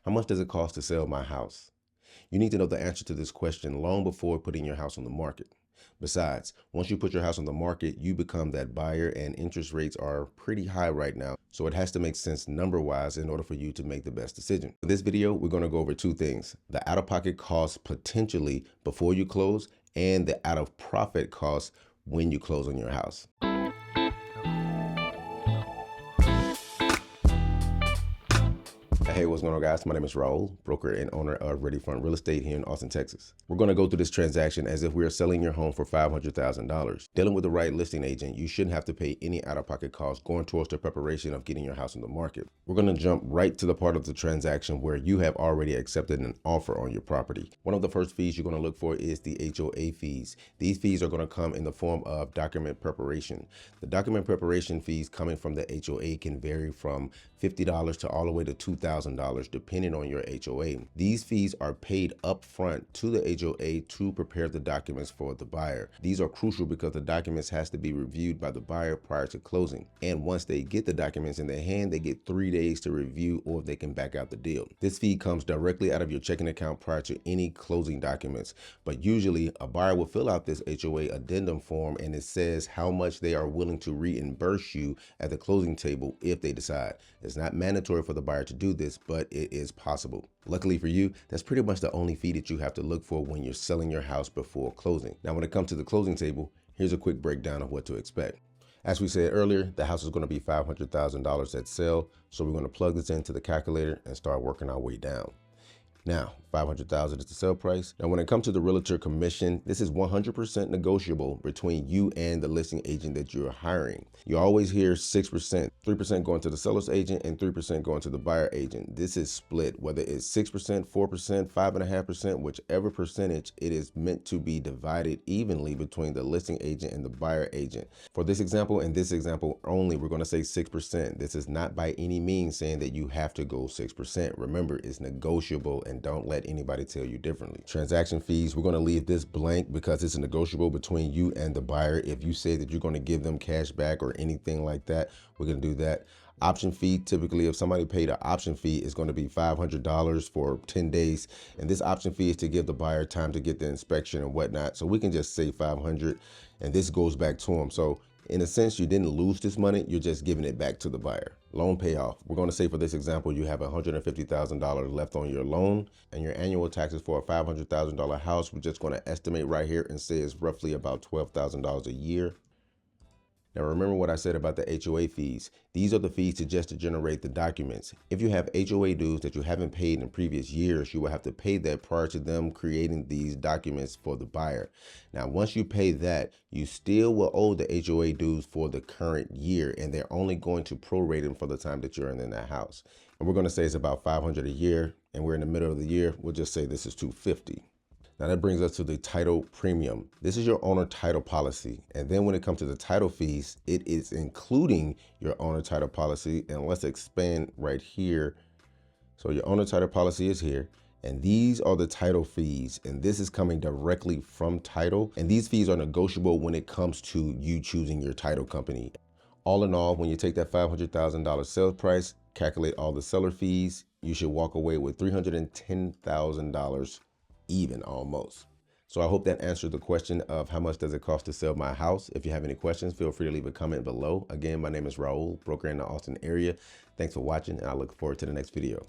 How much does it cost to sell my house? You need to know the answer to this question long before putting your house on the market. Besides, once you put your house on the market, you become that buyer, and interest rates are pretty high right now. So it has to make sense number-wise in order for you to make the best decision. For this video, we're going to go over two things: the out-of-pocket costs potentially before you close and the out-of-profit costs when you close on your house. Hey, what's going on, guys? My name is Raoul, broker and owner of ReadyFront Real Estate here in Austin, Texas. We're going to go through this transaction as if we are selling your home for $500,000. Dealing with the right listing agent, you shouldn't have to pay any out-of-pocket costs going towards the preparation of getting your house on the market. We're going to jump right to the part of the transaction where you have already accepted an offer on your property. One of the first fees you're going to look for is the HOA fees. These fees are going to come in the form of document preparation. The document preparation fees coming from the HOA can vary from $50 to all the way to $2,000 depending on your HOA. These fees are paid up front to the HOA to prepare the documents for the buyer. These are crucial because the documents has to be reviewed by the buyer prior to closing. And once they get the documents in their hand, they get 3 days to review, or they can back out the deal. This fee comes directly out of your checking account prior to any closing documents. But usually a buyer will fill out this HOA addendum form, and it says how much they are willing to reimburse you at the closing table if they decide. It's not mandatory for the buyer to do this, but it is possible. Luckily for you, that's pretty much the only fee that you have to look for when you're selling your house before closing. Now, when it comes to the closing table, here's a quick breakdown of what to expect. As we said earlier, the house is going to be $500,000 at sale, so we're going to plug this into the calculator and start working our way down. Now, $500,000 is the sale price. Now, when it comes to the realtor commission, this is 100% negotiable between you and the listing agent that you're hiring. You always hear 6%, 3% going to the seller's agent and 3% going to the buyer agent. This is split, whether it's 6%, 4%, 5.5%, whichever percentage, it is meant to be divided evenly between the listing agent and the buyer agent. For this example, and this example only, we're going to say 6%. This is not by any means saying that you have to go 6%. Remember, it's negotiable, and don't let anybody tell you differently. Transaction fees, we're going to leave this blank because it's negotiable between you and the buyer. If you say that you're going to give them cash back or anything like that, we're going to do that. Option fee, typically if somebody paid an option fee, is going to be $500 for 10 days. And this option fee is to give the buyer time to get the inspection and whatnot. So we can just say $500, and this goes back to them. So in a sense, you didn't lose this money, you're just giving it back to the buyer. Loan payoff. We're going to say for this example, you have $150,000 left on your loan, and your annual taxes for a $500,000 house, we're just going to estimate right here and say it's roughly about $12,000 a year. Now, remember what I said about the HOA fees. These are the fees just to generate the documents. If you have HOA dues that you haven't paid in previous years, you will have to pay that prior to them creating these documents for the buyer. Now, once you pay that, you still will owe the HOA dues for the current year, and they're only going to prorate them for the time that you're in that house. And we're going to say it's about $500 a year, and we're in the middle of the year. We'll just say this is $250. Now that brings us to the title premium. This is your owner title policy. And then when it comes to the title fees, it is including your owner title policy. And let's expand right here. So your owner title policy is here. And these are the title fees. And this is coming directly from title. And these fees are negotiable when it comes to you choosing your title company. All in all, when you take that $500,000 sales price, calculate all the seller fees, you should walk away with $310,000 even almost. So I hope that answered the question of how much does it cost to sell my house. If you have any questions, feel free to leave a comment below. Again, my name is Raoul, broker in the Austin area. Thanks for watching, and I look forward to the next video.